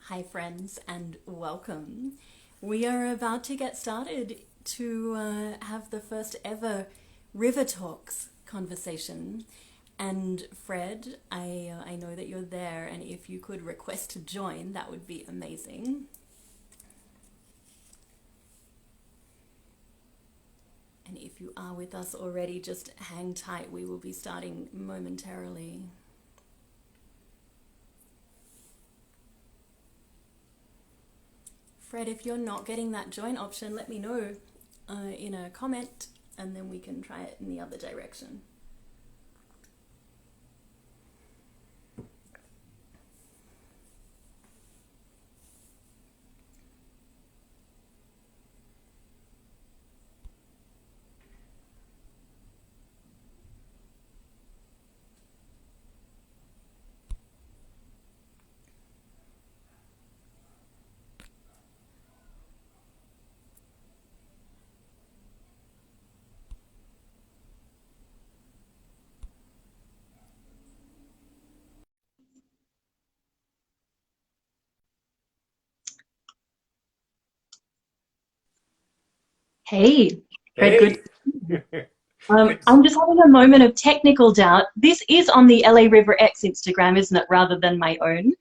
Hi, friends, and welcome. We are about to get started to have the first ever River Talks conversation. And Fred, I know that you're there, and if you could request to join, that would be amazing. And if you are with us already, just hang tight. We will be starting momentarily. Fred, if you're not getting that join option, let me know in a comment and then we can try it in the other direction. Hey, Fred, good. Hey, I'm just having a moment of technical doubt. This is on the LA River X Instagram, isn't it, rather than my own?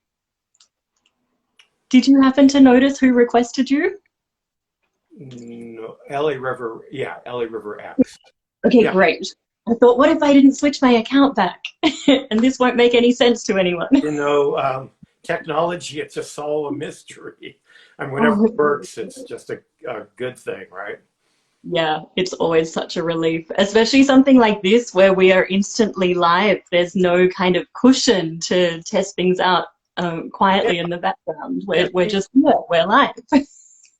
Did you happen to notice who requested you? no, LA River, yeah, LA River X. Okay, Yeah, great. I thought, what if I didn't switch my account back? And this won't make any sense to anyone. you know, technology, it's just all a mystery. And whenever it Oh, works, it's just a good thing, right? yeah, it's always such a relief, especially something like this where we are instantly live. There's no kind of cushion to test things out Yeah, quietly in the background. yeah. We're just here, we're live.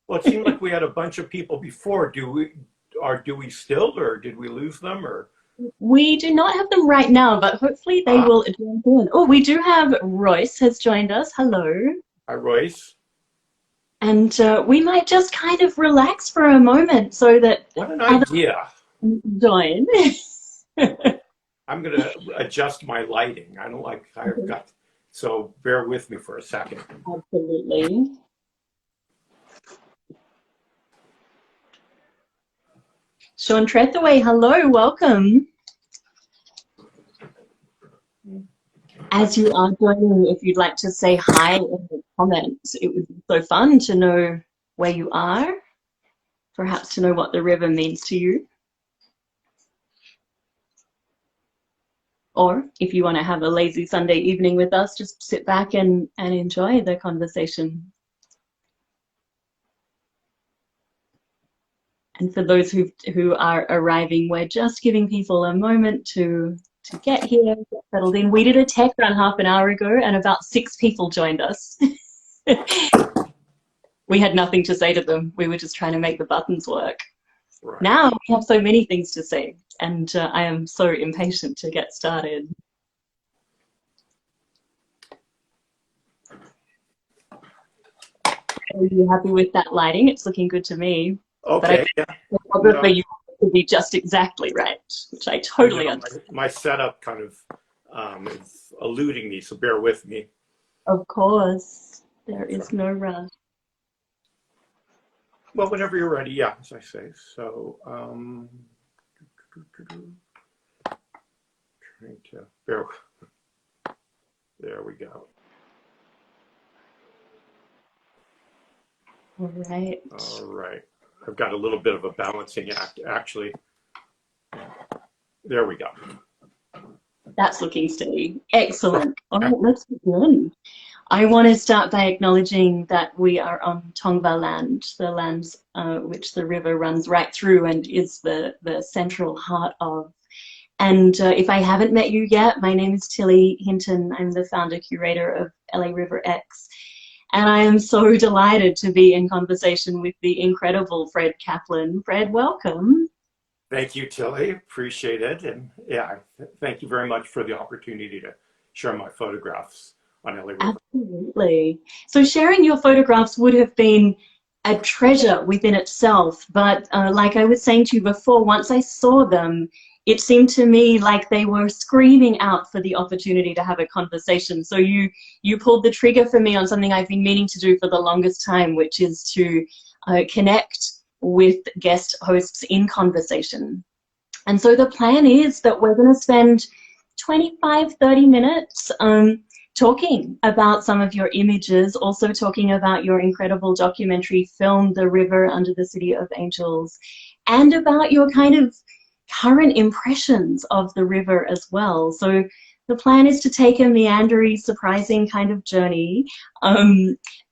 Well, it seemed like we had a bunch of people before. Do we still, or did we lose them, or? We do not have them right now, but hopefully they Ah, will jump in. Oh, we do have Royce has joined us. Hello. hi, Royce. And we might just kind of relax for a moment so that What an others idea. can join. I'm going to adjust my lighting. I don't like, I've got, so bear with me for a second. Absolutely. Sean Trethaway, hello, welcome. As you are joining, if you'd like to say hi in the comments, it would be so fun to know where you are, perhaps to know what the river means to you. Or if you want to have a lazy Sunday evening with us, just sit back and enjoy the conversation. And for those who are arriving, we're just giving people a moment to get here, get settled in. We did a tech run half an hour ago and about 6 people joined us. We had nothing to say to them. We were just trying to make the buttons work. Right. Now we have so many things to say, and I am so impatient to get started. Are you happy with that lighting? It's looking good to me. But I Okay. think Yeah. the photographer, No, you have to be just exactly right, which I I totally know understand. my setup kind of is eluding me, so bear with me. Of course, there Try. is no rush. Well, whenever you're ready, yeah, as I say. So, trying to bear. There we go. All right. All right. I've got a little bit of a balancing act, actually. There we go. That's looking steady. Excellent. All right, let's begin. I want to start by acknowledging that we are on Tongva land, the lands which the river runs right through and is the central heart of. And if I haven't met you yet, my name is Tilly Hinton. I'm the founder curator of LA River X. And I am so delighted to be in conversation with the incredible Fred Kaplan. Fred, welcome. Thank you, Tilly. Appreciate it. And yeah, thank you very much for the opportunity to share my photographs on LA River. Absolutely. So sharing your photographs would have been a treasure within itself. But like I was saying to you before, once I saw them, it seemed to me like they were screaming out for the opportunity to have a conversation. So you pulled the trigger for me on something I've been meaning to do for the longest time, which is to connect with guest hosts in conversation. And so the plan is that we're going to spend 25-30 minutes talking about some of your images, also talking about your incredible documentary film, The River Under the City of Angels, and about your kind of current impressions of the river as well. So the plan is to take a meandery, surprising kind of journey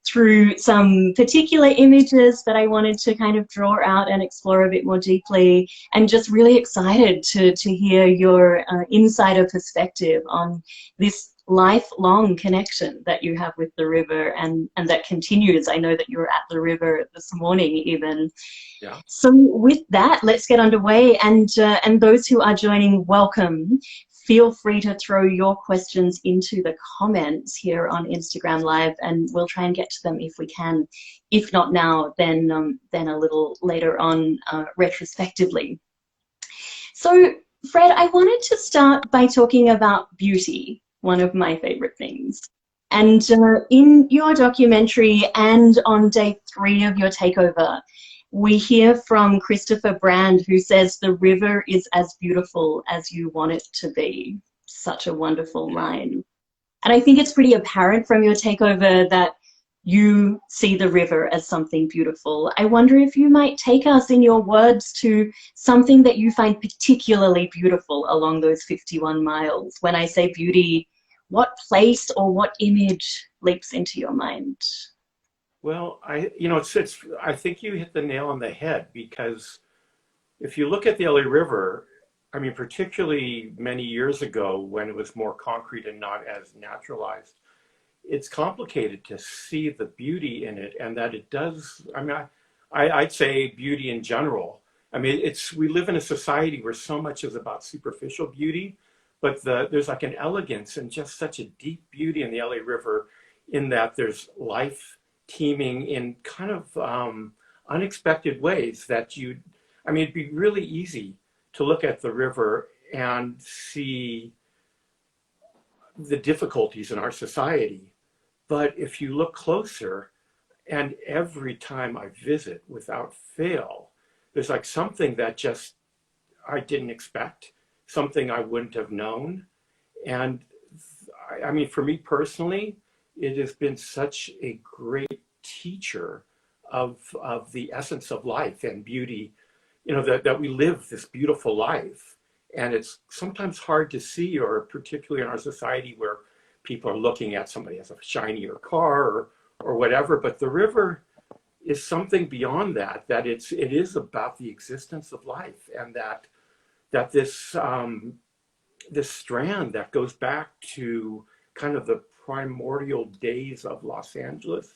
through some particular images that I wanted to kind of draw out and explore a bit more deeply, and just really excited to hear your insider perspective on this lifelong connection that you have with the river, and that continues. I know that you were at the river this morning even. Yeah. So with that, let's get underway, and those who are joining, welcome. Feel free to throw your questions into the comments here on Instagram Live, and we'll try and get to them if we can. If not now, then a little later on, retrospectively. So, Fred, I wanted to start by talking about beauty, one of my favorite things. And in your documentary and on day 3 of your takeover, we hear from Christopher Brand, who says the river is as beautiful as you want it to be. Such a wonderful line. And I think it's pretty apparent from your takeover that you see the river as something beautiful. I wonder if you might take us in your words to something that you find particularly beautiful along those 51 miles. When I say beauty, what place or what image leaps into your mind? Well, I think you hit the nail on the head, because if you look at the LA River, I mean, particularly many years ago when it was more concrete and not as naturalized, it's complicated to see the beauty in it, and that it does. I mean, I'd say beauty in general. I mean, we live in a society where so much is about superficial beauty, but there's like an elegance and just such a deep beauty in the LA River, in that there's life teeming in kind of unexpected ways that I mean, it'd be really easy to look at the river and see the difficulties in our society. But if you look closer, and every time I visit without fail, there's like something that just I didn't expect, something I wouldn't have known. And I mean, for me personally, it has been such a great teacher of the essence of life and beauty, you know, that we live this beautiful life. And it's sometimes hard to see, or particularly in our society where people are looking at somebody as a shinier car or whatever, but the river is something beyond that, it is about the existence of life, and that this strand that goes back to kind of the primordial days of Los Angeles,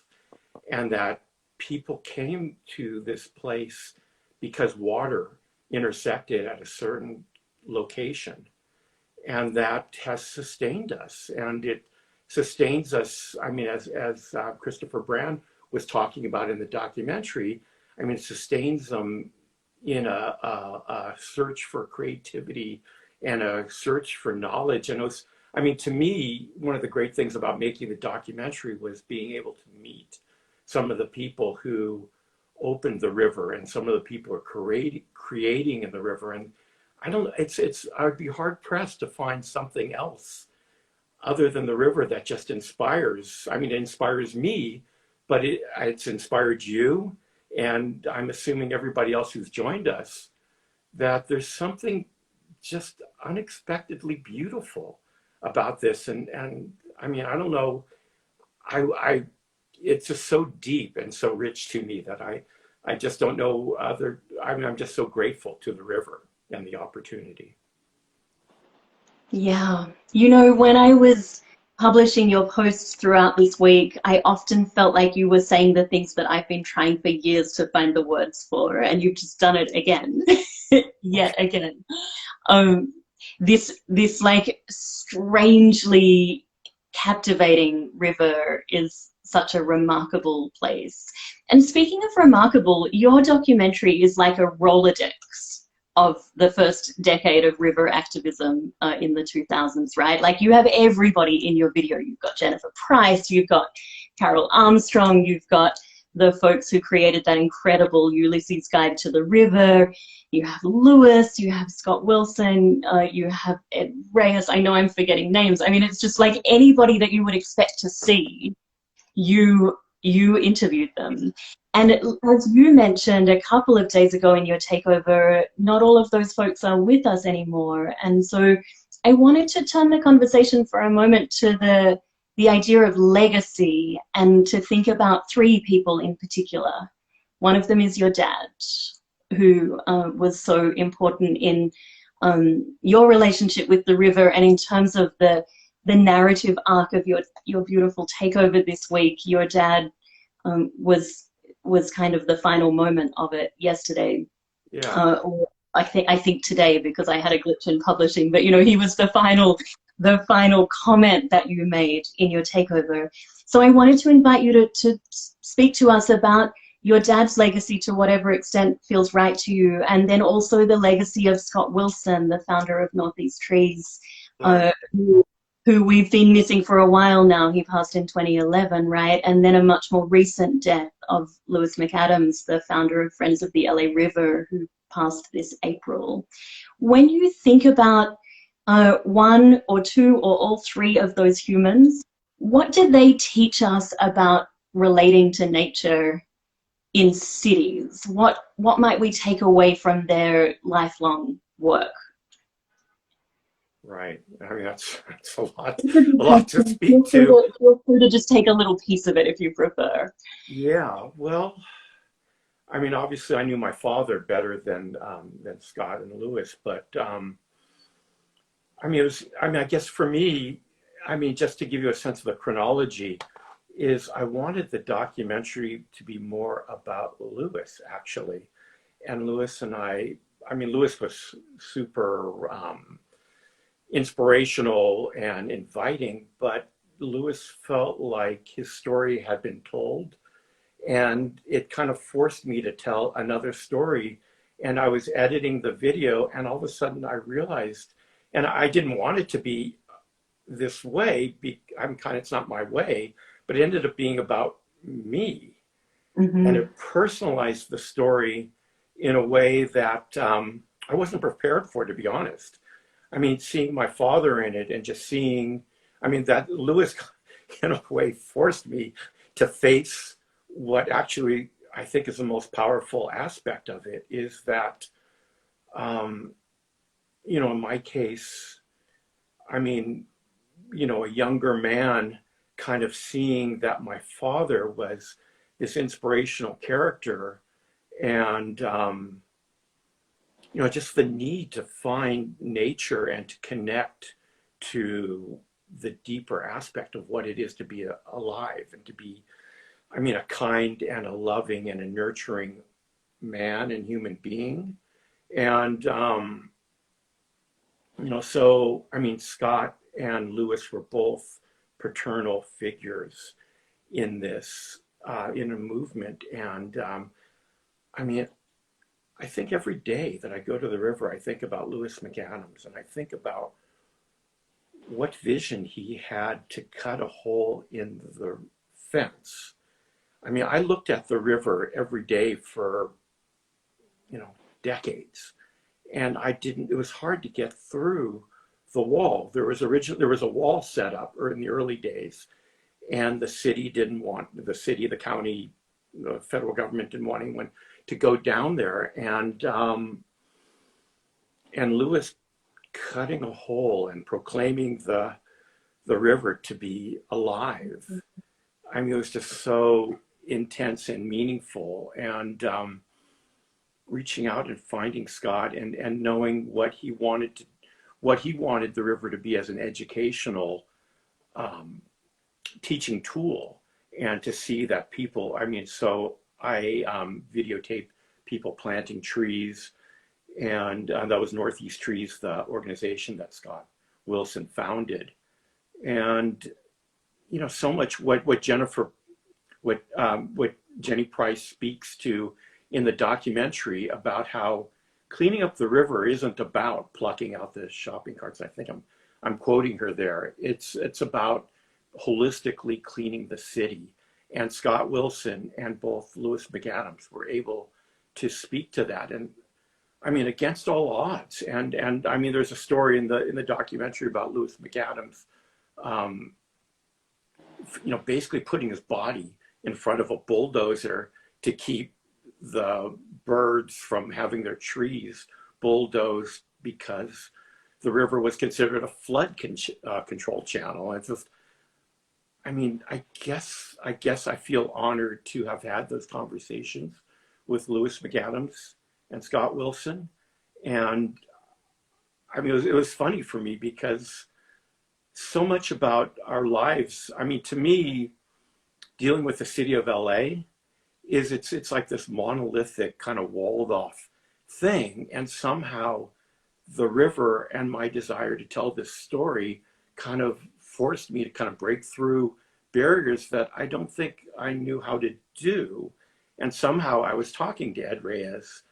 and that people came to this place because water intersected at a certain location, and that has sustained us, and it sustains us. I mean, as Christopher Brand was talking about in the documentary, I mean, it sustains them in a search for creativity and a search for knowledge. And it was, I mean, to me, one of the great things about making the documentary was being able to meet some of the people who opened the river, and some of the people who are creating in the river. And I'd be hard pressed to find something else other than the river that just inspires. I mean, it inspires me, but it's inspired you, and I'm assuming everybody else who's joined us, that there's something just unexpectedly beautiful about this. And I mean, I don't know, it's just so deep and so rich to me that I just don't know I mean, I'm just so grateful to the river and the opportunity. Yeah. You know, when I was publishing your posts throughout this week, I often felt like you were saying the things that I've been trying for years to find the words for, and you've just done it again, yet again. This like strangely captivating river is such a remarkable place. And speaking of remarkable, your documentary is like a Rolodex of the first decade of river activism in the 2000s, right? Like, you have everybody in your video. You've got Jennifer Price, you've got Carol Armstrong, you've got the folks who created that incredible Ulysses Guide to the River. You have Lewis, you have Scott Wilson, you have Ed Reyes. I know I'm forgetting names. I mean, it's just like anybody that you would expect to see, you interviewed them. And as you mentioned a couple of days ago in your takeover, not all of those folks are with us anymore. And so I wanted to turn the conversation for a moment to the idea of legacy, and to think about three people in particular. One of them is your dad, who was so important in your relationship with the river, and in terms of the narrative arc of your beautiful takeover this week. Your dad was kind of the final moment of it yesterday. Yeah. Or I think today, because I had a glitch in publishing, but he was the final comment that you made in your takeover. So I wanted to invite you to speak to us about your dad's legacy, to whatever extent feels right to you, and then also the legacy of Scott Wilson, the founder of Northeast Trees, who we've been missing for a while now. He passed in 2011, right? And then a much more recent death of Lewis McAdams, the founder of Friends of the LA River, who passed this April. When you think about one or two or all three of those humans, what did they teach us about relating to nature in cities? What might we take away from their lifelong work? Right. I mean, that's a lot to speak to. Feel free to just take a little piece of it if you prefer. Yeah. Well, I mean, obviously, I knew my father better than Scott and Lewis, but I mean, I guess for me, I mean, just to give you a sense of the chronology, is I wanted the documentary to be more about Lewis, actually, and Lewis and I mean, Lewis was super inspirational and inviting, but Lewis felt like his story had been told, and it kind of forced me to tell another story. And I was editing the video, and all of a sudden I realized, and I didn't want it to be this way, it's not my way, but it ended up being about me. Mm-hmm. And it personalized the story in a way that I wasn't prepared for, to be honest. I mean, seeing my father in it, and just seeing, I mean, that Lewis in a way forced me to face what actually I think is the most powerful aspect of it, is that, in my case, I mean, a younger man kind of seeing that my father was this inspirational character, and, just the need to find nature and to connect to the deeper aspect of what it is to be alive, and to be, I mean, a kind and a loving and a nurturing man and human being. And, so, I mean, Scott and Lewis were both paternal figures in this, in a movement. And, I mean, I think every day that I go to the river, I think about Lewis McAdams, and I think about what vision he had to cut a hole in the fence. I mean, I looked at the river every day for, decades, and it was hard to get through the wall. There was a wall set up in the early days, and the county, the federal government didn't want anyone to go down there, and Lewis cutting a hole and proclaiming the river to be alive. I mean, it was just so intense and meaningful, and reaching out and finding Scott, and knowing what he wanted the river to be as an educational teaching tool, and to see that people, I mean, so I videotape people planting trees, and that was Northeast Trees, the organization that Scott Wilson founded. And so much what Jenny Price speaks to in the documentary, about how cleaning up the river isn't about plucking out the shopping carts. I think I'm quoting her there. It's about holistically cleaning the city. And Scott Wilson and both Lewis McAdams were able to speak to that. And I mean, against all odds. And I mean, there's a story in the documentary about Lewis McAdams, basically putting his body in front of a bulldozer to keep the birds from having their trees bulldozed because the river was considered a flood control channel. And it's just, I mean, I guess I feel honored to have had those conversations with Lewis McAdams and Scott Wilson. And I mean, it was funny for me because so much about our lives, I mean, to me, dealing with the city of LA is it's like this monolithic kind of walled off thing. And somehow the river and my desire to tell this story kind of forced me to kind of break through barriers that I don't think I knew how to do. And somehow I was talking to Ed Reyes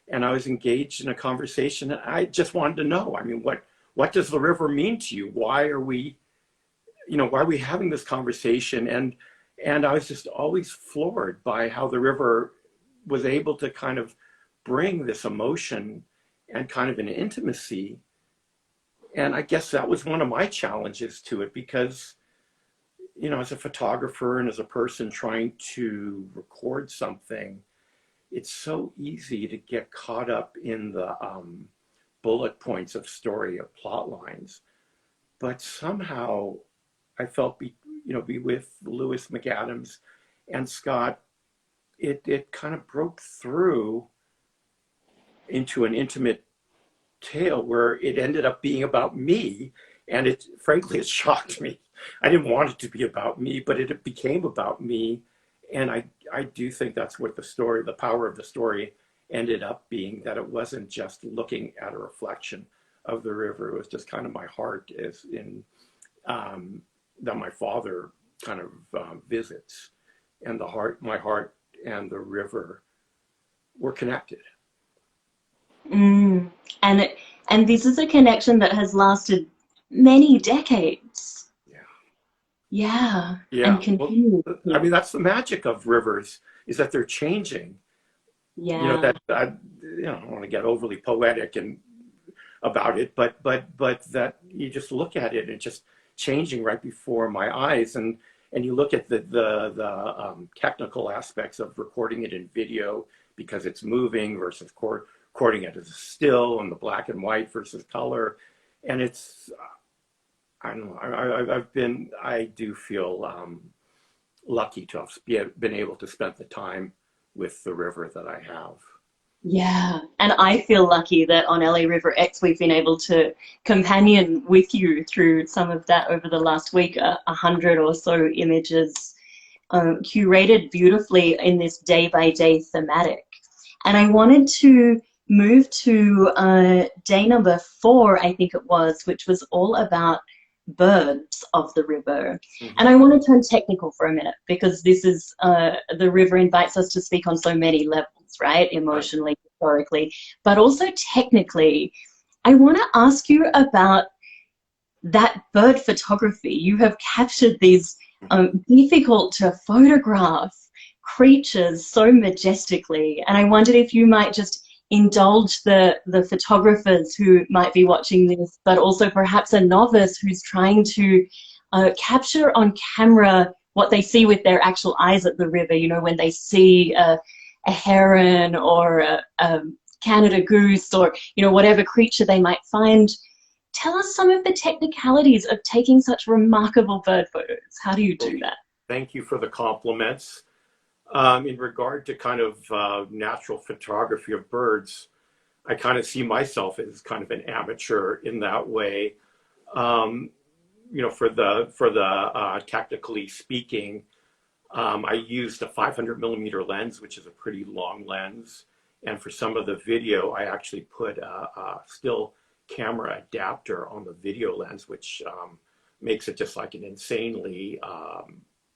and I was engaged in a conversation. And I just wanted to know, I mean, what does the river mean to you? Why are we having this conversation? And I was just always floored by how the river was able to kind of bring this emotion and kind of an intimacy. And I guess that was one of my challenges to it because, as a photographer and as a person trying to record something, it's so easy to get caught up in the bullet points of story, of plot lines. But somehow I felt be with Lewis McAdams and Scott, it kind of broke through into an intimate tale where it ended up being about me. And frankly, it shocked me. I didn't want it to be about me, but it became about me. And I do think that's what the power of the story ended up being, that it wasn't just looking at a reflection of the river. It was just kind of my heart that my father kind of visits, and my heart and the river were connected. And this is a connection that has lasted many decades. Yeah. And continues. Well, I mean, that's the magic of rivers, is that they're changing. Yeah. I don't want to get overly poetic and about it, but that you just look at it and just changing right before my eyes, and you look at the technical aspects of recording it in video because it's moving versus recording it as a still, and the black and white versus color, and it's I don't know. I do feel lucky to have been able to spend the time with the river that I have. Yeah, and I feel lucky that on LA River X we've been able to companion with you through some of that over the last week, 100 or so images curated beautifully in this day-by-day thematic. And I wanted to move to day number 4, I think it was, which was all about birds of the river. Mm-hmm. And I want to turn technical for a minute because this is, the river invites us to speak on so many levels, right? Emotionally, historically, but also technically. I want to ask you about that bird photography. You have captured these difficult to photograph creatures so majestically. And I wondered if you might just indulge the photographers who might be watching this, but also perhaps a novice who's trying to capture on camera what they see with their actual eyes at the river, when they see a heron or a Canada goose or, whatever creature they might find. Tell us some of the technicalities of taking such remarkable bird photos. How do you do that? Thank you for the compliments. In regard to kind of natural photography of birds, I kind of see myself as kind of an amateur in that way. For the technically speaking, I used a 500 millimeter lens, which is a pretty long lens. And for some of the video, I actually put a still camera adapter on the video lens, which makes it just like an insanely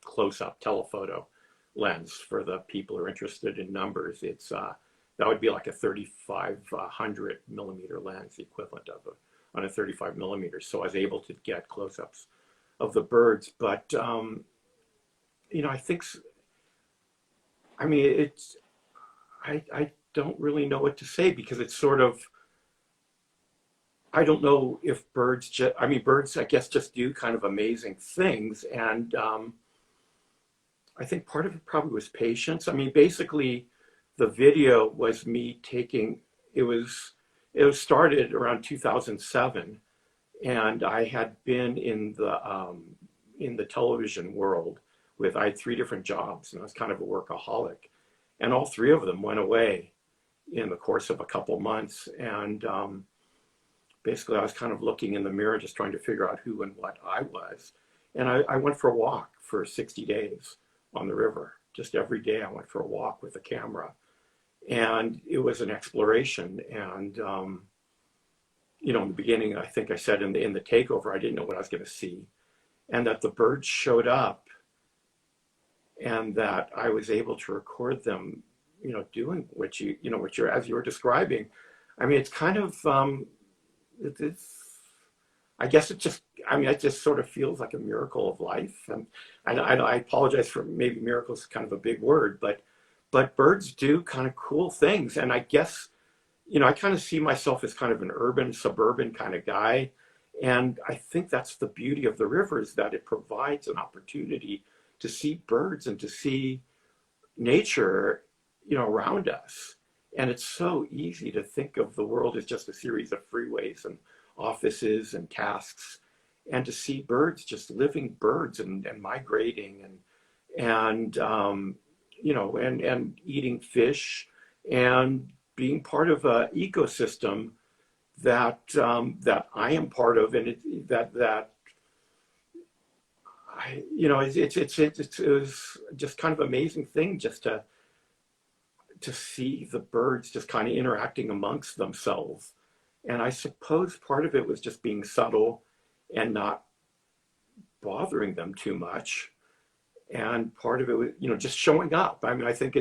close-up telephoto lens. For the people who are interested in numbers, it's that would be like a 3500 millimeter lens, the equivalent of on a 35 millimeters. So I was able to get close-ups of the birds. But, you know, I mean, I don't really know what to say, because it's sort of, I don't know if birds I mean, birds, I guess, just do kind of amazing things. And I think part of it probably was patience. I mean, basically, the video was me taking, it was started around 2007, and I had been in the television world I had 3 different jobs, and I was kind of a workaholic, and all 3 of them went away in the course of a couple months. And basically, I was kind of looking in the mirror, just trying to figure out who and what I was. And I went for a walk for 60 days on the river. Just every day I went for a walk with a camera. And it was an exploration. And, you know, in the beginning, I think I said in the takeover, I didn't know what I was going to see. And that the birds showed up, and that I was able to record them, you know, doing what you're, as you were describing. I mean, it's kind of, I guess it just sort of feels like a miracle of life. And I apologize for, maybe miracle is kind of a big word, but birds do kind of cool things. And I guess, you know, I kind of see myself as kind of an urban, suburban kind of guy. And I think that's the beauty of the river, is that it provides an opportunity to see birds and to see nature, you know, around us. And it's so easy to think of the world as just a series of freeways and offices and tasks, and to see birds, just living birds, and migrating, and you know, and eating fish, and being part of an ecosystem that that I am part of, and you know, it was just kind of amazing thing just to see the birds just kind of interacting amongst themselves. And I suppose part of it was just being subtle and not bothering them too much. And part of it was, you know, just showing up. I mean, I think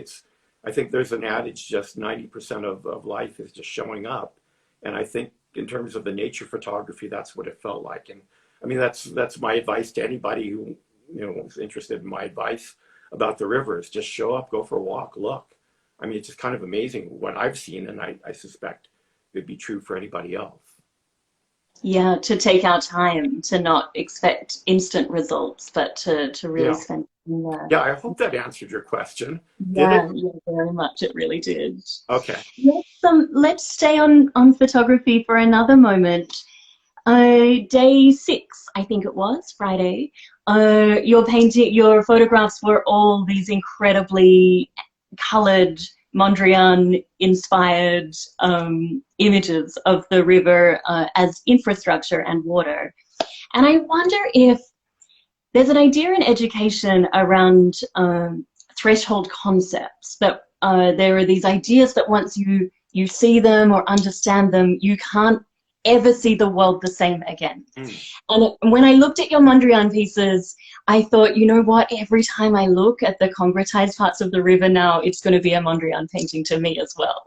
there's an adage, just 90% of life is just showing up. And I think in terms of the nature photography, that's what it felt like. And I mean, that's my advice to anybody who, you know, is interested in my advice about the rivers. Just show up, go for a walk, look. I mean, it's just kind of amazing what I've seen, and I suspect it'd be true for anybody else. Yeah, to take our time, to not expect instant results, but to really spend time there. Yeah, I hope that answered your question. Yeah, Did it? yeah, very much. It really did. Okay. Let's stay on photography for another moment. Day 6, I think it was, Friday. Your photographs were all these incredibly colored, Mondrian-inspired images of the river as infrastructure and water. And I wonder if there's an idea in education around threshold concepts, that there are these ideas that once you see them or understand them, you can't ever see the world the same again. And when I looked at your Mondrian pieces, I thought, you know what, every time I look at the concretized parts of the river now, it's going to be a Mondrian painting to me as well.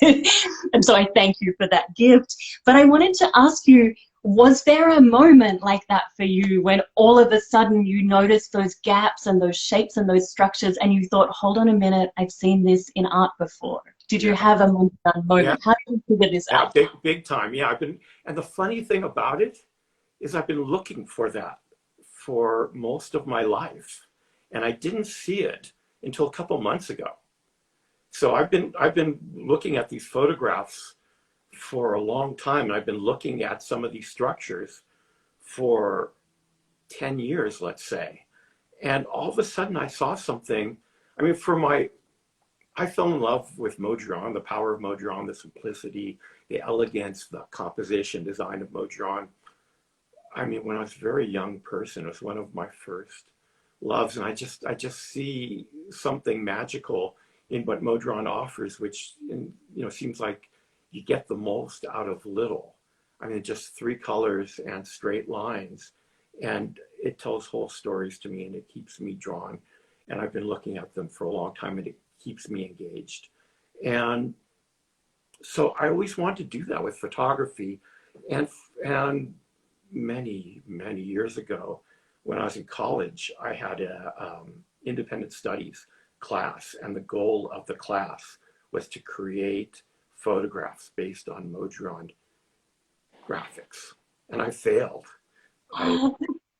And so I thank you for that gift. But I wanted to ask you, was there a moment like that for you when all of a sudden you noticed those gaps and those shapes and those structures, and you thought, hold on a minute, I've seen this in art before? Did you have a Mondrian moment? Yeah. How did you figure this out? Big time. Yeah, and the funny thing about it is I've been looking for that for most of my life, and I didn't see it until a couple months ago. So I've been looking at these photographs for a long time, and I've been looking at some of these structures for 10 years, let's say. And all of a sudden I saw something. I mean, I fell in love with Modron, the power of Modron, the simplicity, the elegance, the composition, design of Modron. I mean, when I was a very young person, it was one of my first loves. And I just see something magical in what Modron offers, which, you know, seems like you get the most out of little. I mean, just 3 colors and straight lines. And it tells whole stories to me, and it keeps me drawn. And I've been looking at them for a long time, and it keeps me engaged. And so I always wanted to do that with photography. And many years ago, when I was in college, I had a independent studies class, and the goal of the class was to create photographs based on Modiron graphics. And I failed. I Oh,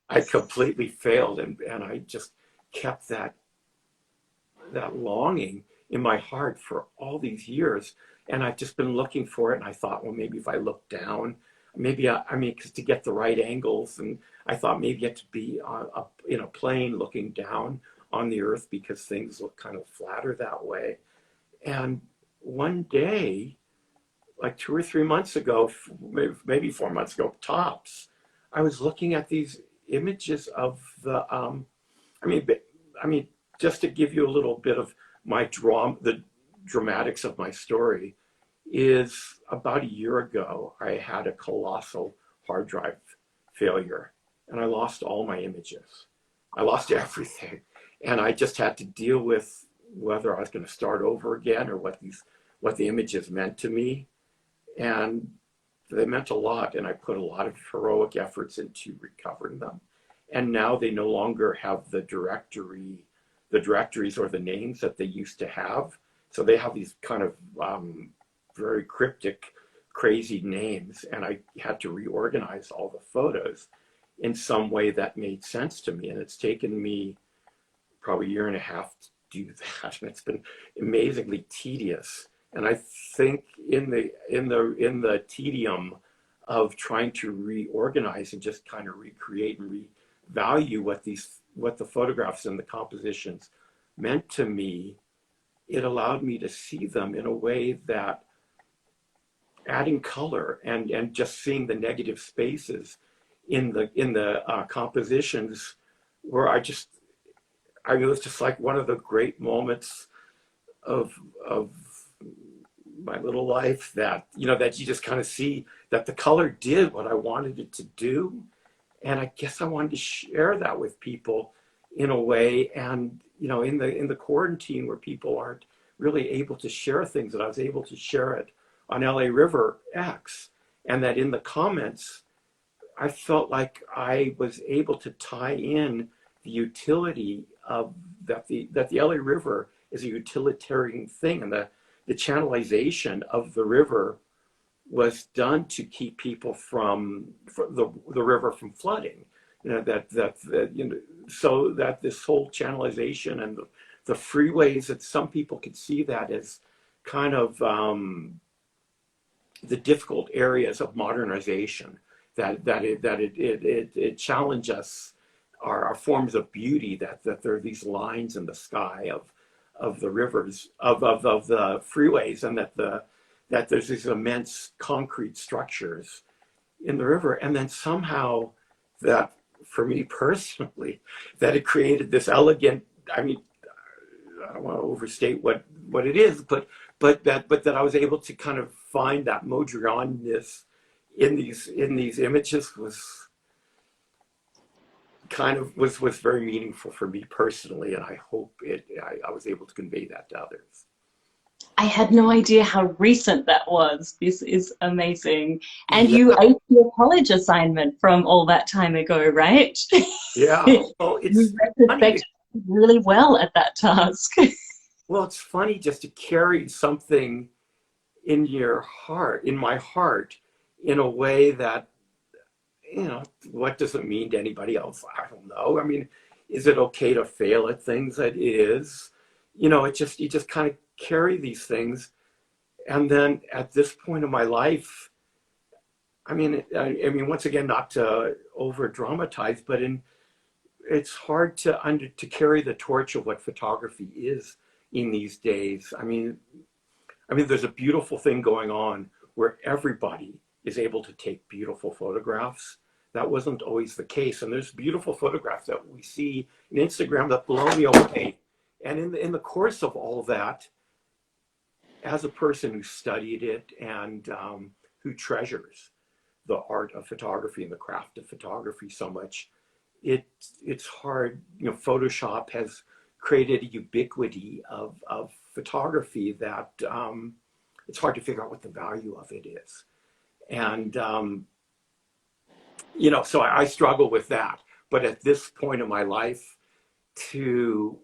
I completely failed, and I just kept that longing in my heart for all these years. And I've just been looking for it. And I thought, well, maybe if I look down, maybe I mean, because to get the right angles, and I thought maybe you have to be up in a plane looking down on the earth because things look kind of flatter that way. And one day, like 2 or 3 months ago, maybe 4 months ago, tops, I was looking at these images of the I mean, I mean, just to give you a little bit of the dramatics of my story, is about a year ago, I had a colossal hard drive failure, and I lost all my images. I lost everything, and I just had to deal with whether I was going to start over again or what the images meant to me, and they meant a lot, and I put a lot of heroic efforts into recovering them. And now they no longer have the directories or the names that they used to have. So they have these kind of very cryptic, crazy names. And I had to reorganize all the photos in some way that made sense to me. And it's taken me probably a year and a half to do that. And it's been amazingly tedious. And I think in the tedium of trying to reorganize and just kind of recreate and revalue what the photographs and the compositions meant to me, it allowed me to see them in a way that adding color and just seeing the negative spaces in the compositions where I mean, it was just like one of the great moments of my little life, that that you just kind of see that the color did what I wanted it to do. And I guess I wanted to share that with people in a way. And in the quarantine where people aren't really able to share things, that I was able to share it on LA River X, and that in the comments I felt like I was able to tie in the utility of that the LA River is a utilitarian thing, and the channelization of the river was done to keep people from the river from flooding. So that this whole channelization and the freeways, that some people could see that as kind of the difficult areas of modernization, that it challenged us, our forms of beauty, that there are these lines in the sky of the rivers, of the freeways, and that there's these immense concrete structures in the river. And then somehow that, for me personally, that it created this elegant, I mean, I don't want to overstate what it is, but that I was able to kind of find that Modiron-ness in these images was very meaningful for me personally, and I hope I was able to convey that to others. I had no idea how recent that was. This is amazing. And Yeah. you aced your college assignment from all that time ago, right? Yeah. Well, it's You funny. retrospected really well at that task. Well, it's funny just to carry something in my heart, in a way that, what does it mean to anybody else? I don't know. I mean, is it okay to fail at things? It is. You just kind of carry these things. And then at this point in my life, I mean, once again, not to over dramatize, but it's hard to carry the torch of what photography is in these days. I mean, there's a beautiful thing going on where everybody is able to take beautiful photographs. That wasn't always the case. And there's beautiful photographs that we see in Instagram that blow me away. And in the course of all that, as a person who studied it and who treasures the art of photography and the craft of photography so much, it's hard. Photoshop has created a ubiquity of photography that it's hard to figure out what the value of it is. And, so I struggle with that. But at this point in my life, to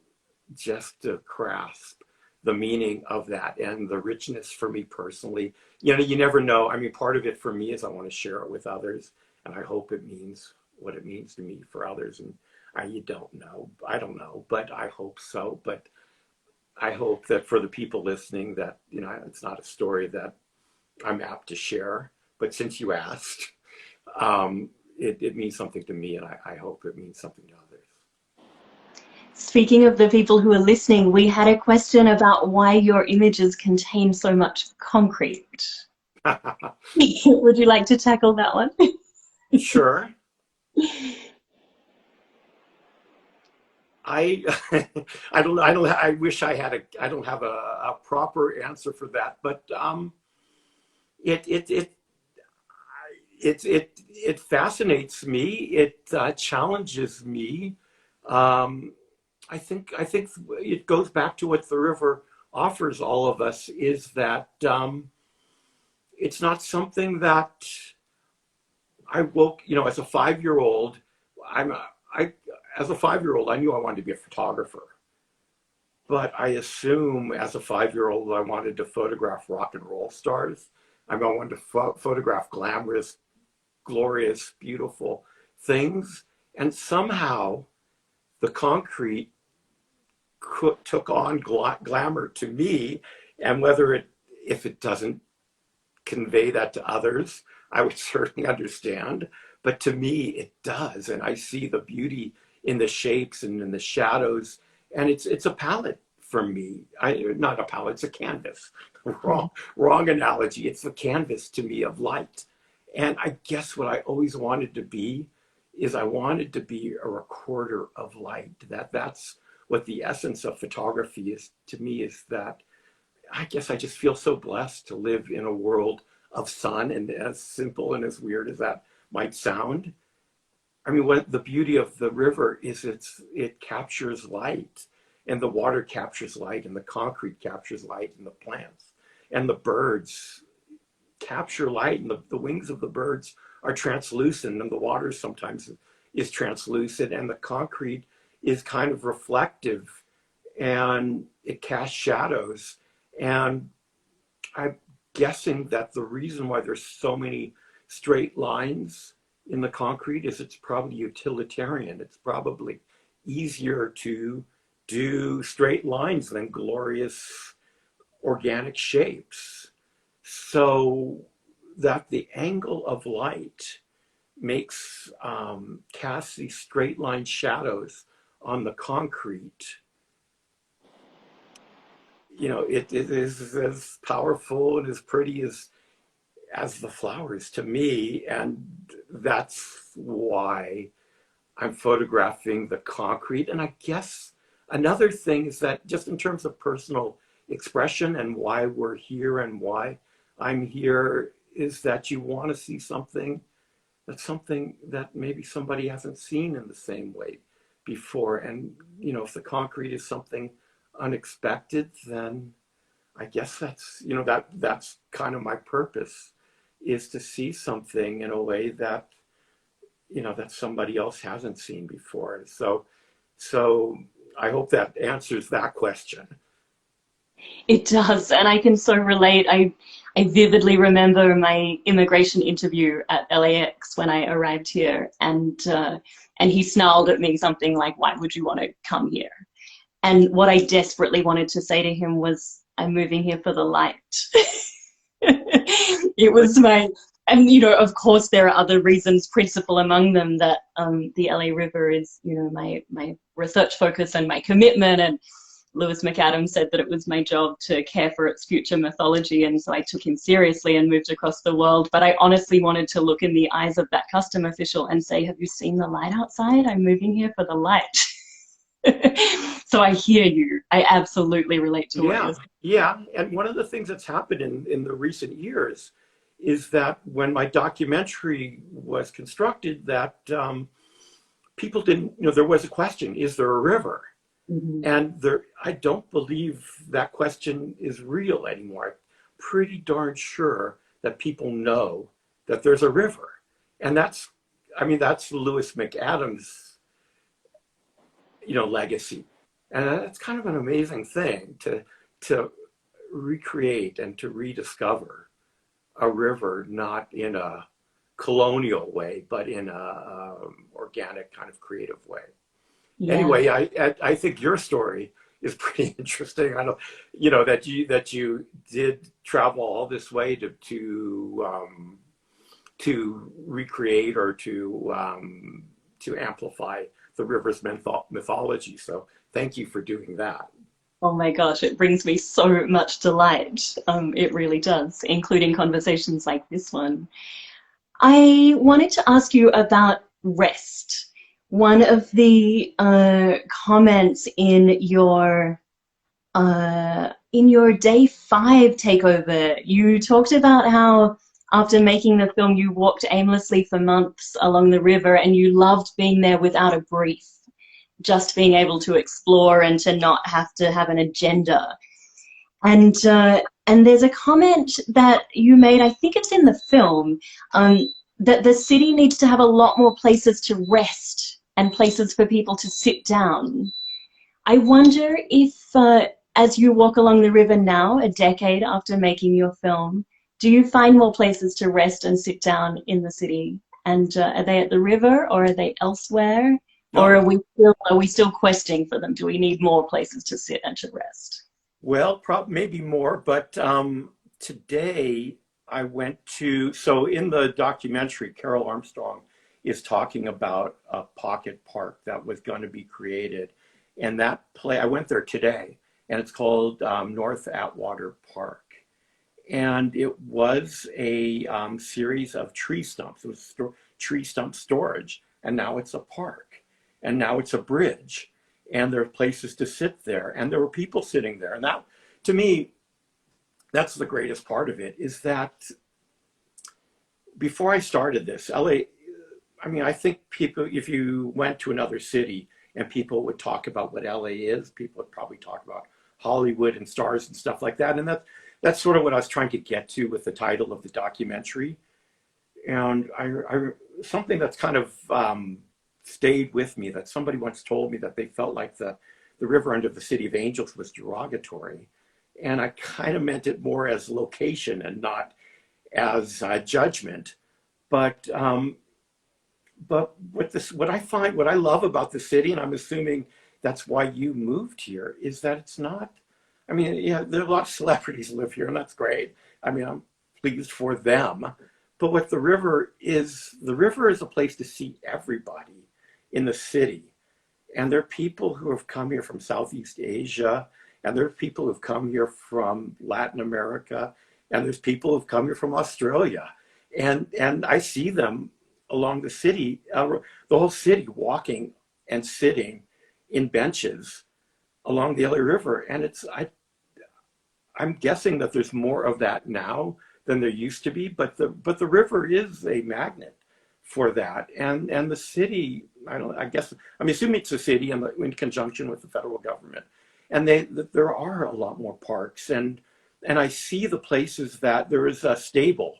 grasp the meaning of that and the richness for me personally, you never know. I mean, part of it for me is I want to share it with others, and I hope it means what it means to me for others. And you don't know. I don't know, but I hope so. But I hope that for the people listening that, it's not a story that I'm apt to share. But since you asked, it means something to me, and I hope it means something to others. Speaking of the people who are listening, we had a question about why your images contain so much concrete. Would you like to tackle that one? Sure. I wish I had I don't have a proper answer for that, but it fascinates me. It challenges me. I think it goes back to what the river offers all of us, is that it's not something that I woke, as a 5-year-old, as a 5-year-old, I knew I wanted to be a photographer. But I assume as a 5-year-old, I wanted to photograph rock and roll stars. I wanted to photograph glamorous, glorious, beautiful things. And somehow the concrete took on glamour to me. And if it doesn't convey that to others, I would certainly understand. But to me, it does. And I see the beauty in the shapes and in the shadows. And it's a palette for me. Not a palette, it's a canvas. Wrong analogy. It's the canvas to me of light. And I guess what I always wanted to be is I wanted to be a recorder of light. That's what the essence of photography is to me, is that I guess I just feel so blessed to live in a world of sun. And as simple and as weird as that might sound, I mean, what the beauty of the river is, it captures light, and the water captures light, and the concrete captures light, and the plants and the birds capture light, and the wings of the birds are translucent, and the water sometimes is translucent, and the concrete is kind of reflective, and it casts shadows. And I'm guessing that the reason why there's so many straight lines in the concrete is it's probably utilitarian. It's probably easier to do straight lines than glorious organic shapes. So that the angle of light casts these straight line shadows on the concrete. It is as powerful and as pretty as the flowers to me. And that's why I'm photographing the concrete. And I guess another thing is that just in terms of personal expression and why we're here and why I'm here, is that you want to see something that maybe somebody hasn't seen in the same way before. And, if the concrete is something unexpected, then I guess that's kind of my purpose, is to see something in a way that, that somebody else hasn't seen before. So I hope that answers that question. It does, and I can so relate. I vividly remember my immigration interview at LAX when I arrived here, and he snarled at me something like, "Why would you want to come here?" And what I desperately wanted to say to him was, "I'm moving here for the light." It was and of course there are other reasons, principal among them, that the LA River is, my research focus and my commitment. And Lewis McAdams said that it was my job to care for its future mythology, and so I took him seriously and moved across the world. But I honestly wanted to look in the eyes of that custom official and say, "Have you seen the light outside? I'm moving here for the light." So I hear you. I absolutely relate to what you're saying. Yeah. And one of the things that's happened in the recent years is that when my documentary was constructed, that people didn't, there was a question, is there a river? Mm-hmm. And I don't believe that question is real anymore. pretty darn sure that people know that there's a river. And that's, I mean, that's Lewis McAdams, legacy. And that's kind of an amazing thing to recreate and to rediscover a river, not in a colonial way, but in a organic kind of creative way. Yeah. Anyway, I think your story is pretty interesting. I know, that you did travel all this way to recreate or to amplify the river's mythology. So thank you for doing that. Oh my gosh, it brings me so much delight. It really does, including conversations like this one. I wanted to ask you about rest. One of the comments in your day 5 takeover, you talked about how after making the film, you walked aimlessly for months along the river and you loved being there without a brief, just being able to explore and to not have to have an agenda. And there's a comment that you made, I think it's in the film, that the city needs to have a lot more places to rest and places for people to sit down. I wonder if, as you walk along the river now, a decade after making your film, do you find more places to rest and sit down in the city? And are they at the river or are they elsewhere? No. Or are we still questing for them? Do we need more places to sit and to rest? Well, maybe more, but today I went so in the documentary, Carol Armstrong is talking about a pocket park that was going to be created. And I went there today, and it's called North Atwater Park. And it was a series of tree stumps. It was tree stump storage, and now it's a park. And now it's a bridge, and there are places to sit there, and there were people sitting there. And that, to me, that's the greatest part of it, is that before I started this, LA, I think people, if you went to another city and people would talk about what LA is, people would probably talk about Hollywood and stars and stuff like that. And that's sort of what I was trying to get to with the title of the documentary. And something that's kind of stayed with me, that somebody once told me that they felt like the river under the City of Angels was derogatory. And I kind of meant it more as location and not as judgment. But what I love about the city, and I'm assuming that's why you moved here, is that it's not, there are a lot of celebrities live here, and that's great. I'm pleased for them. But what the river is a place to see everybody in the city. And there are people who have come here from Southeast Asia, and there are people who've come here from Latin America, and there's people who've come here from Australia. And I see them along the city, the whole city, walking and sitting in benches along the LA River. And I'm guessing that there's more of that now than there used to be, but the river is a magnet for that. And the city, I'm assuming it's a city in conjunction with the federal government. And there are a lot more parks. And I see the places that there is a stable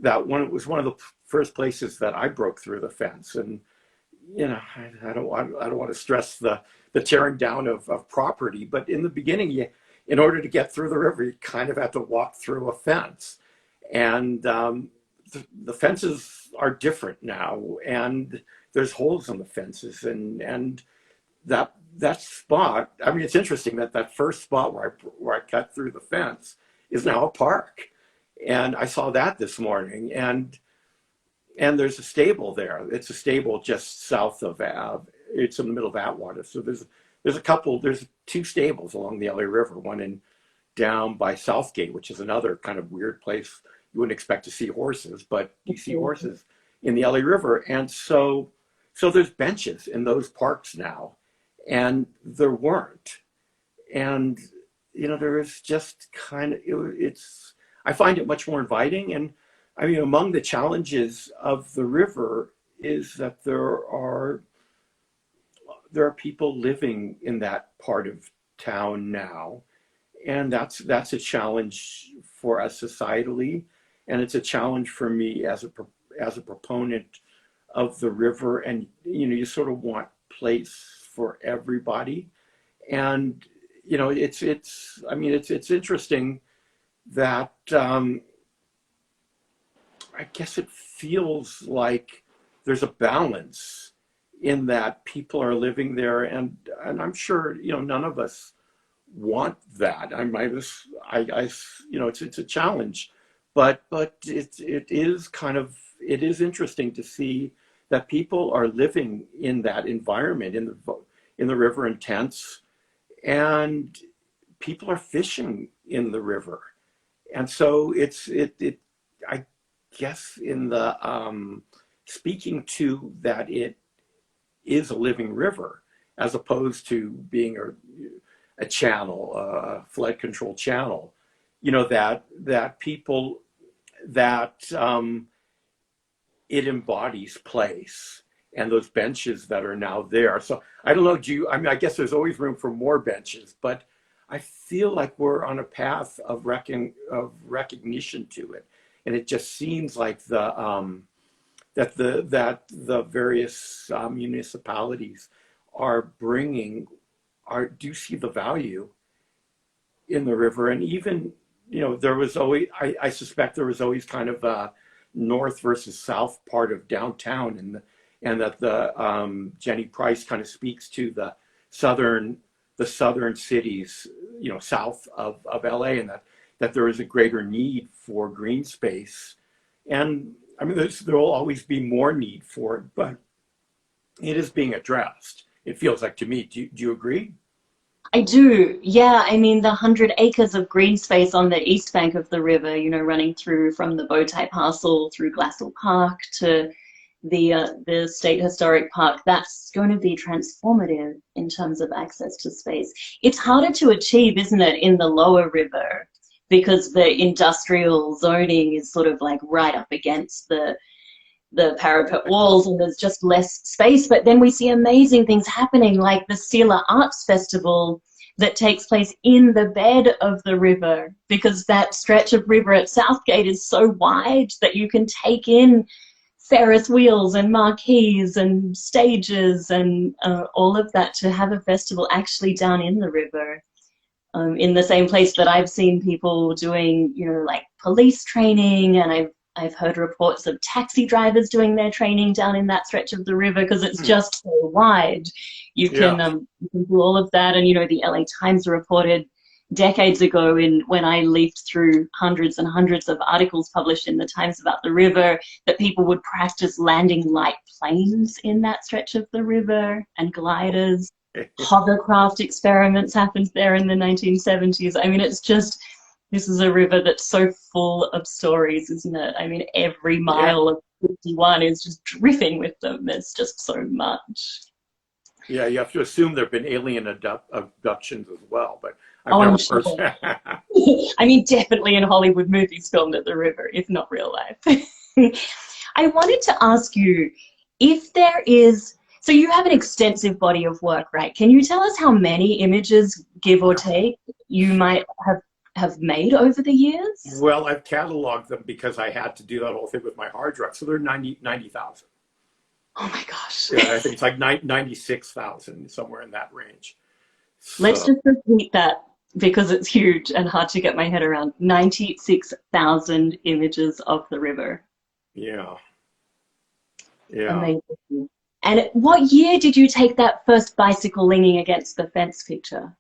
that was one of the first places that I broke through the fence. And, I don't want to stress the tearing down of property, but in the beginning, in order to get through the river, you kind of have to walk through a fence. And the fences are different now, and there's holes in the fences. And that spot, it's interesting that first spot where I cut through the fence is now a park. And I saw that this morning, and there's a stable there. It's a stable just south of it's in the middle of Atwater. So there's 2 stables along the LA River, one down by Southgate, which is another kind of weird place. You wouldn't expect to see horses, but you see horses in the LA River. And so there's benches in those parks now, and there weren't. And, there is just kind of, I find it much more inviting. And among the challenges of the river is that there are people living in that part of town now. and that's a challenge for us societally, and it's a challenge for me as a proponent of the river. And you sort of want place for everybody, and it's interesting that I guess it feels like there's a balance in that people are living there, and I'm sure none of us want that. It's a challenge, but it is interesting to see that people are living in that environment in the river in tents, and people are fishing in the river, and so I guess in the speaking to that it is a living river as opposed to being a channel, a flood control channel, that people, that it embodies place, and those benches that are now there. So I don't know, I guess there's always room for more benches, but I feel like we're on a path of recognition to it. And it just seems like that the various municipalities do see the value in the river. And even there was always, I suspect there was always kind of a north versus south part of downtown, and that the Jenny Price kind of speaks to the southern cities, south of LA, and that there is a greater need for green space. And I mean, there will always be more need for it, but it is being addressed, it feels like to me. Do you agree? I do, yeah. I mean, the 100 acres of green space on the east bank of the river, running through from the Bowtie Parcel through Glassell Park to the State Historic Park, that's going to be transformative in terms of access to space. It's harder to achieve, isn't it, in the lower river, because the industrial zoning is sort of like right up against the parapet walls, and there's just less space. But then we see amazing things happening, like the Sela Arts Festival that takes place in the bed of the river, because that stretch of river at Southgate is so wide that you can take in Ferris wheels and marquees and stages and all of that to have a festival actually down in the river. In the same place that I've seen people doing, like police training, and I've heard reports of taxi drivers doing their training down in that stretch of the river, because it's just so wide. You can do all of that. And the LA Times reported decades ago, when I leafed through hundreds and hundreds of articles published in the Times about the river, that people would practice landing light planes in that stretch of the river, and gliders. Hovercraft experiments happened there in the 1970s. I mean, this is a river that's so full of stories, isn't it? I mean, every mile of 51 is just dripping with them. There's just so much. Yeah, you have to assume there have been alien abductions as well, but I've I'm never sure. I I mean, definitely in Hollywood movies filmed at the river, if not real life. I wanted to ask you if there is, so you have an extensive body of work, right? Can you tell us how many images, give or take, you might have made over the years? Well, I've cataloged them because I had to do that whole thing with my hard drive. So they're 90,000. Oh my gosh. Yeah, I think it's like 96,000, somewhere in that range. So, Let's just repeat that, because it's huge and hard to get my head around. 96,000 images of the river. Yeah. Yeah. Amazing. And what year did you take that first bicycle leaning against the fence picture?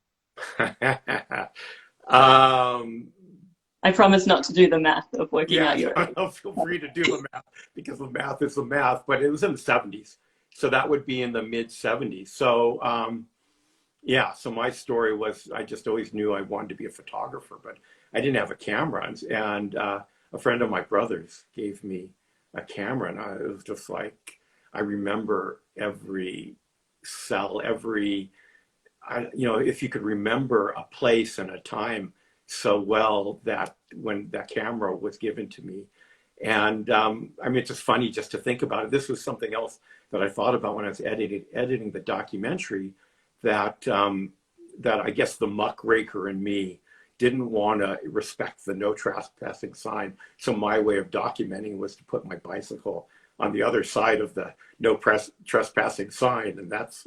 I promise not to do the math of working out your age. Feel free to do the math, because the math is the math, but it was in the 70s. So that would be in the mid 70s. So, so my story was, I just always knew I wanted to be a photographer, but I didn't have a camera. And a friend of my brother's gave me a camera, and it was just like, I remember every cell, if you could remember a place and a time so well, that when that camera was given to me. And I mean, it's just funny just to think about it. This was something else that I thought about when I was editing the documentary, that I guess the muckraker in me didn't want to respect the no trespassing sign. So my way of documenting was to put my bicycle on the other side of the no trespassing sign. And that's,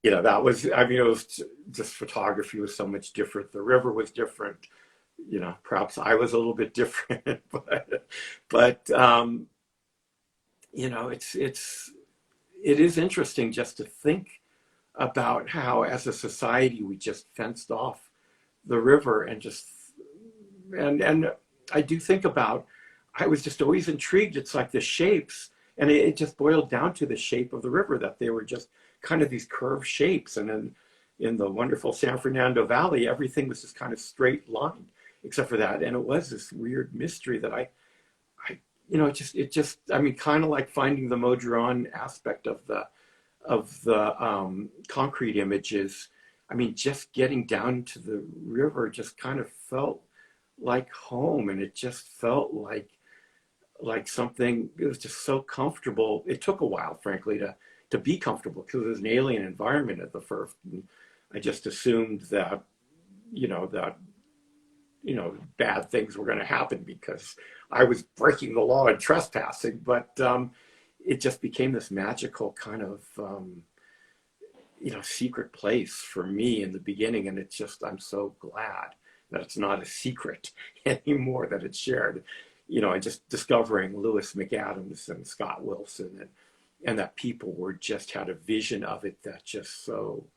that was, I mean, it was just photography was so much different. The river was different. Perhaps I was a little bit different, but it is interesting just to think about how, as a society, we just fenced off the river and I do think about, I was just always intrigued. It's like the shapes, and it just boiled down to the shape of the river, that they were just kind of these curved shapes. And then in the wonderful San Fernando Valley, everything was just kind of straight line, except for that. And it was this weird mystery that I mean, kind of like finding the Modron aspect of the concrete images. I mean, just getting down to the river just kind of felt like home, and it just felt like something. It was just so comfortable. It took a while, frankly, to be comfortable, because it was an alien environment at the first. And I just assumed that bad things were going to happen because I was breaking the law and trespassing. But it just became this magical kind of secret place for me in the beginning. And it's just, I'm so glad that it's not a secret anymore, that it's shared. And just discovering Lewis McAdams and Scott Wilson, and that people just had a vision of it that just so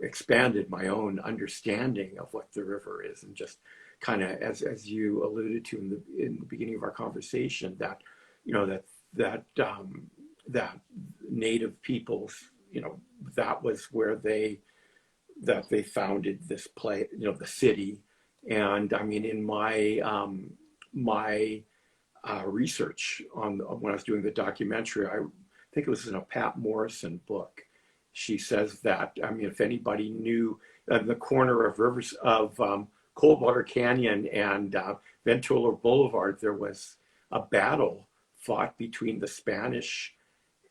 expanded my own understanding of what the river is. And just kind of, as you alluded to in the beginning of our conversation, that that native peoples, that was where they founded this place, the city. And I mean, in my research when I was doing the documentary, I think it was in a Pat Morrison book. She says that, I mean, if anybody knew, the corner of rivers of Coldwater Canyon and Ventura Boulevard, there was a battle fought between the Spanish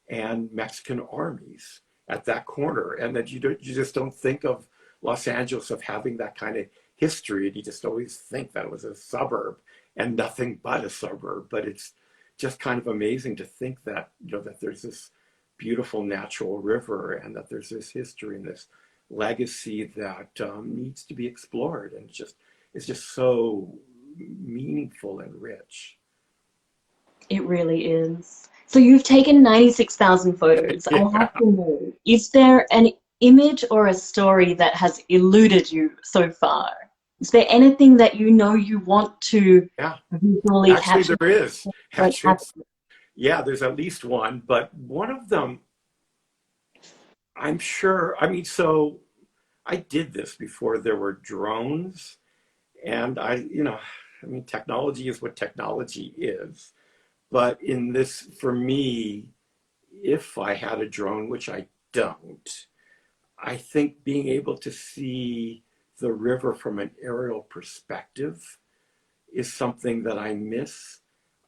and Mexican armies at that corner, and that you just don't think of Los Angeles of having that kind of history, and you just always think that it was a suburb and nothing but a suburb. But it's just kind of amazing to think that that there's this beautiful natural river, and that there's this history and this legacy that needs to be explored, and it's just so meaningful and rich. It really is. So you've taken 96,000 photos. Yeah. I have to know, is there an image or a story that has eluded you so far? Is there anything that you want to visually Actually, capture? there is. There's at least one, but one of them, I'm sure, I mean, so I did this before there were drones, and technology is what technology is. But in this, for me, if I had a drone, which I don't, I think being able to see the river from an aerial perspective is something that I miss.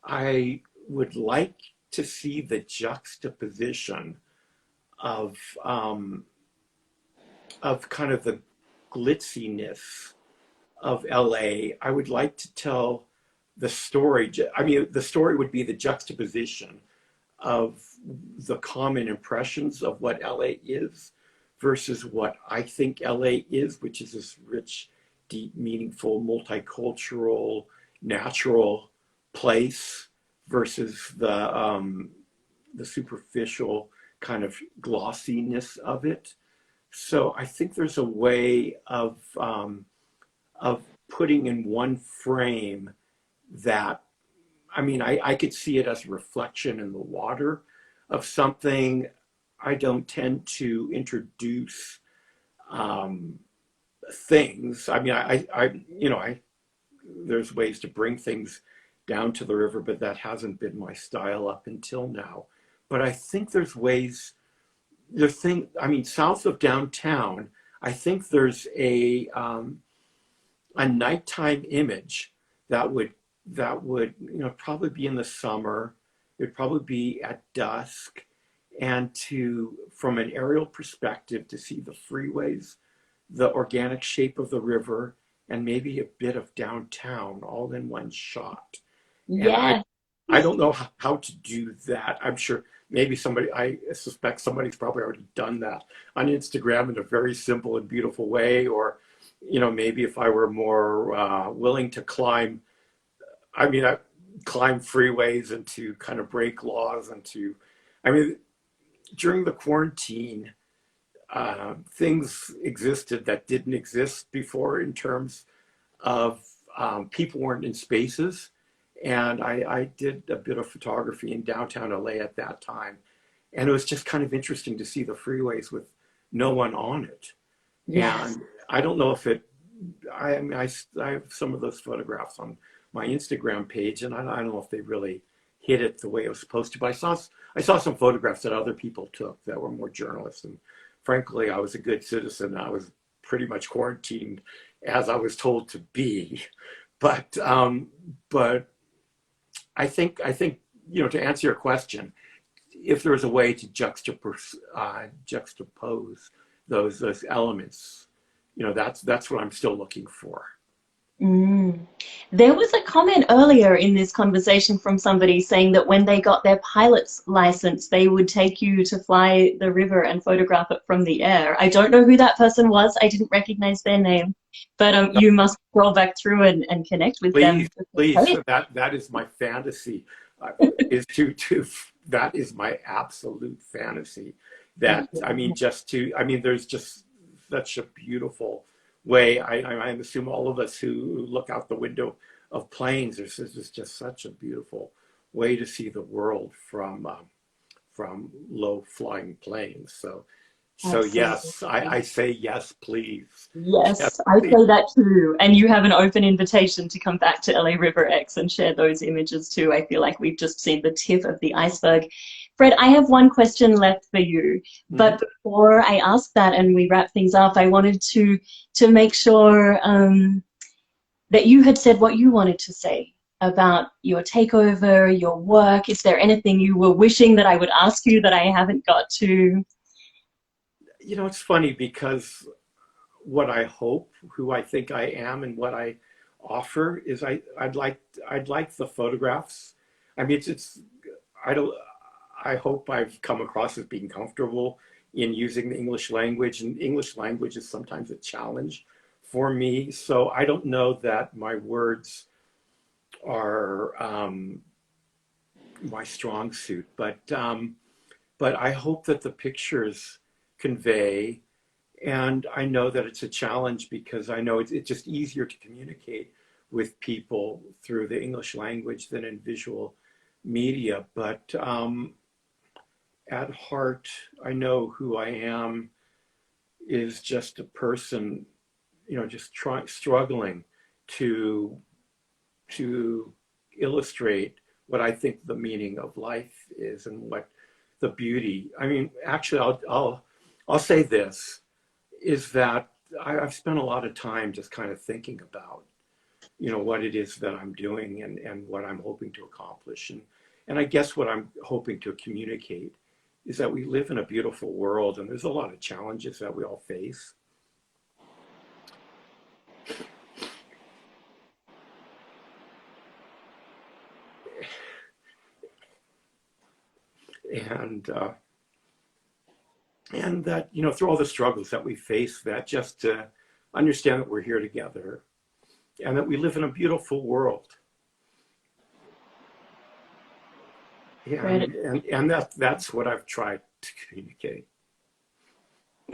I would like to see the juxtaposition of kind of the glitziness of LA. I would like to tell the story. I mean, the story would be the juxtaposition of the common impressions of what LA is versus what I think LA is, which is this rich, deep, meaningful, multicultural, natural place, versus the superficial kind of glossiness of it. So I think there's a way of putting in one frame that, I mean, I could see it as a reflection in the water of something. I don't tend to introduce things. I mean, there's ways to bring things down to the river, but that hasn't been my style up until now. But I think there's ways, south of downtown, I think there's a nighttime image that would probably be in the summer. It'd probably be at dusk, and from an aerial perspective, to see the freeways, the organic shape of the river, and maybe a bit of downtown all in one shot. And Yeah. I don't know how to do that. I'm sure maybe I suspect somebody's probably already done that on Instagram in a very simple and beautiful way. Or, maybe if I were more willing to climb, I climb freeways and to kind of break laws and I mean, during the quarantine, things existed that didn't exist before in terms of people weren't in spaces. And I did a bit of photography in downtown LA at that time. And it was just kind of interesting to see the freeways with no one on it. Yes. And I don't know if I have some of those photographs on my Instagram page, and I don't know if they really hit it the way it was supposed to. But I saw some photographs that other people took that were more journalists. And frankly, I was a good citizen. I was pretty much quarantined as I was told to be. But I think to answer your question, if there was a way to juxtapose those elements, that's what I'm still looking for. There was a comment earlier in this conversation from somebody saying that when they got their pilot's license, they would take you to fly the river and photograph it from the air. I don't know who that person was. I didn't recognize their name, but you must scroll back through and connect with them. Please, that is my fantasy. That is my absolute fantasy. There's just such a beautiful way. I assume all of us who look out the window of planes, this is just such a beautiful way to see the world from low flying planes. So yes, I say yes, please. Yes, I say that too. And you have an open invitation to come back to LA River X and share those images too. I feel like we've just seen the tip of the iceberg. Fred, I have one question left for you. But before I ask that and we wrap things up, I wanted to make sure that you had said what you wanted to say about your takeover, your work. Is there anything you were wishing that I would ask you that I haven't got to? It's funny because what I hope, who I think I am, and what I offer is I'd like the photographs. I mean, I hope I've come across as being comfortable in using the English language, and English language is sometimes a challenge for me. So I don't know that my words are my strong suit, but I hope that the pictures convey. And I know that it's a challenge because I know it's just easier to communicate with people through the English language than in visual media. But at heart, I know who I am is just a person, just struggling to illustrate what I think the meaning of life is and what the beauty. I mean, actually, I'll say this, is that I've spent a lot of time just kind of thinking about, what it is that I'm doing and what I'm hoping to accomplish. And I guess what I'm hoping to communicate is that we live in a beautiful world and there's a lot of challenges that we all face. And that, through all the struggles that we face, that just to understand that we're here together and that we live in a beautiful world. And that's what I've tried to communicate.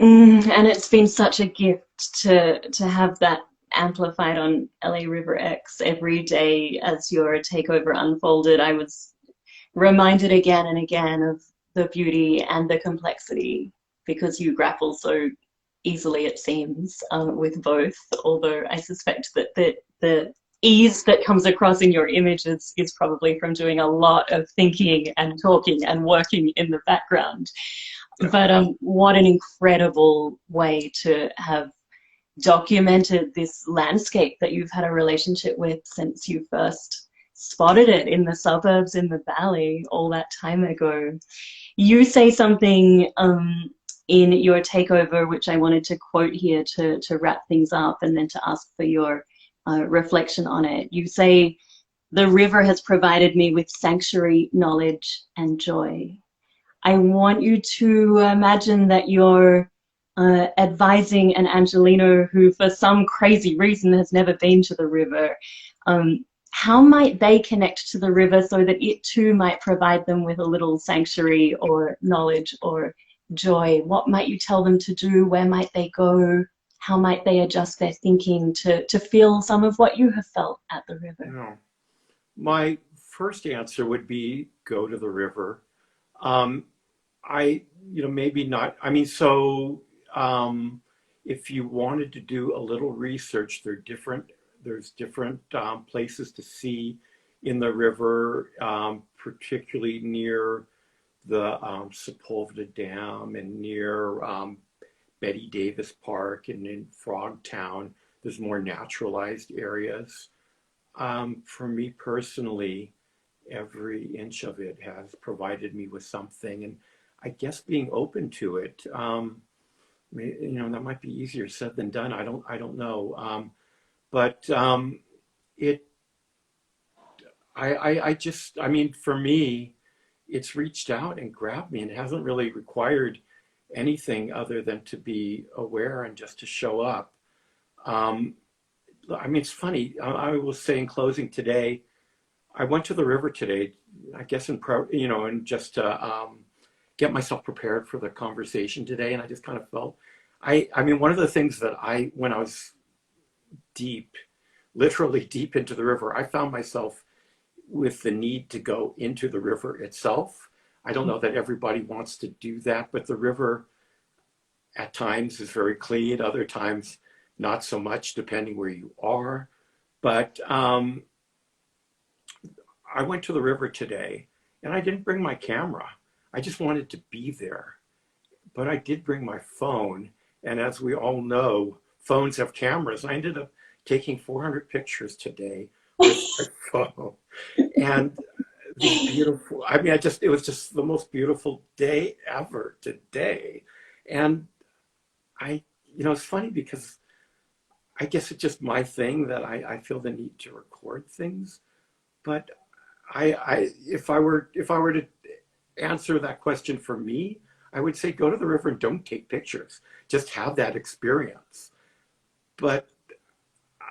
And it's been such a gift to have that amplified on LA River X every day as your takeover unfolded. I was reminded again and again of the beauty and the complexity, because you grapple so easily, it seems, with both, although I suspect that the ease that comes across in your images is probably from doing a lot of thinking and talking and working in the background. But what an incredible way to have documented this landscape that you've had a relationship with since you first spotted it in the suburbs in the valley all that time ago. You say something in your takeover, which I wanted to quote here to wrap things up and then to ask for your reflection on it. You say, "The river has provided me with sanctuary, knowledge, and joy." I want you to imagine that you're advising an Angelino who, for some crazy reason, has never been to the river. How might they connect to the river so that it too might provide them with a little sanctuary or knowledge or joy? What might you tell them to do? Where might they go? How might they adjust their thinking to feel some of what you have felt at the river? No. My first answer would be go to the river. Maybe not. I mean, so if you wanted to do a little research, there's different places to see in the river, particularly near the Sepulveda Dam and near Betty Davis Park and in Frogtown. There's more naturalized areas. For me personally, every inch of it has provided me with something, and I guess being open to it, that might be easier said than done. I don't know, for me, it's reached out and grabbed me, and it hasn't really required anything other than to be aware and just to show up. It's funny. I will say in closing today, I went to the river today, I guess, and just to get myself prepared for the conversation today. And I just kind of felt, one of the things that when I was literally deep into the river, I found myself with the need to go into the river itself. I don't know that everybody wants to do that, but the river at times is very clean, other times not so much, depending where you are. But I went to the river today, and I didn't bring my camera. I just wanted to be there. But I did bring my phone, and as we all know, phones have cameras. I ended up taking 400 pictures today with my phone. And beautiful, it was just the most beautiful day ever today. And it's funny because I guess it's just my thing that I feel the need to record things. But if I were to answer that question for me, I would say go to the river and don't take pictures. Just have that experience. But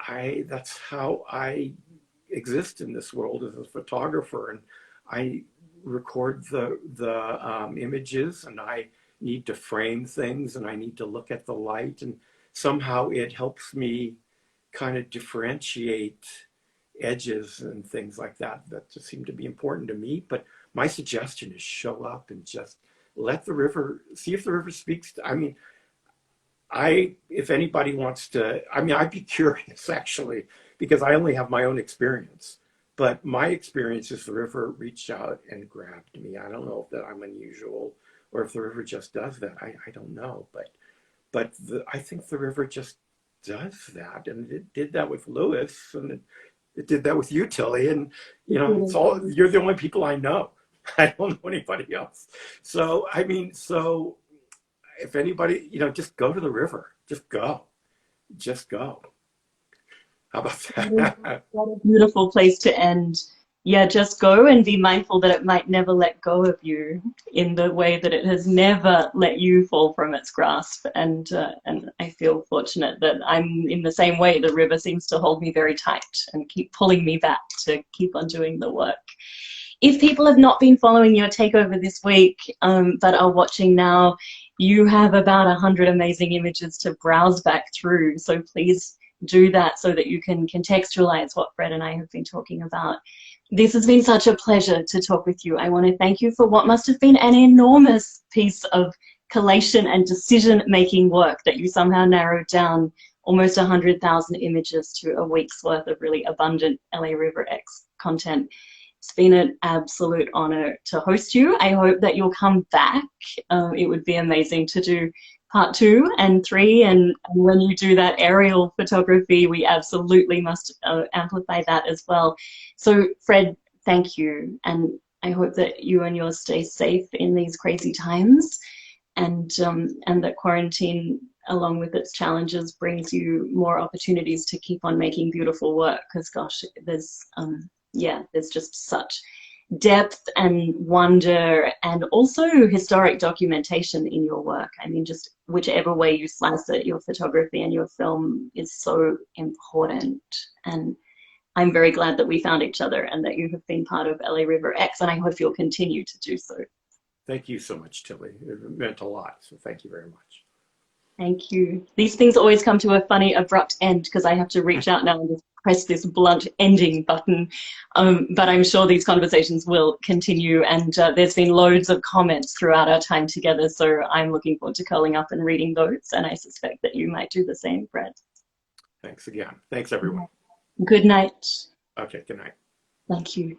that's how I exist in this world as a photographer, and I record the images, and I need to frame things, and I need to look at the light, and somehow it helps me kind of differentiate edges and things like that just seem to be important to me. But my suggestion is show up and just let the river, see if the river speaks. If anybody wants to, I'd be curious actually, because I only have my own experience. But my experience is the river reached out and grabbed me. I don't know if that I'm unusual or if the river just does that. I don't know. But I think the river just does that. And it did that with Lewis, and it did that with you, Tilly. And, it's all, you're the only people I know. I don't know anybody else. So, if anybody, just go to the river. Just go. How about that? What a beautiful place to end. Yeah, just go and be mindful that it might never let go of you in the way that it has never let you fall from its grasp. And I feel fortunate that I'm in the same way. The river seems to hold me very tight and keep pulling me back to keep on doing the work. If people have not been following your takeover this week, but are watching now, you have about 100 amazing images to browse back through. So please do that so that you can contextualize what Fred and I have been talking about. This has been such a pleasure to talk with you. I want to thank you for what must have been an enormous piece of collation and decision-making work that you somehow narrowed down almost 100,000 images to a week's worth of really abundant LA River X content. It's been an absolute honor to host you. I hope that you'll come back. It would be amazing to do part 2 and 3, and when you do that aerial photography, we absolutely must amplify that as well. So Fred, thank you, and I hope that you and yours stay safe in these crazy times. and that quarantine, along with its challenges, brings you more opportunities to keep on making beautiful work. Because gosh, there's just such depth and wonder, and also historic documentation in your work. I mean, just whichever way you slice it, your photography and your film is so important. And I'm very glad that we found each other and that you have been part of LA River X, and I hope you'll continue to do so. Thank you so much, Tilly. It meant a lot, so thank you very much. Thank you. These things always come to a funny, abrupt end because I have to reach out now and just press this blunt ending button. But I'm sure these conversations will continue, and there's been loads of comments throughout our time together, so I'm looking forward to curling up and reading those, and I suspect that you might do the same, Fred. Thanks again. Thanks, everyone. Good night. Okay, good night. Thank you.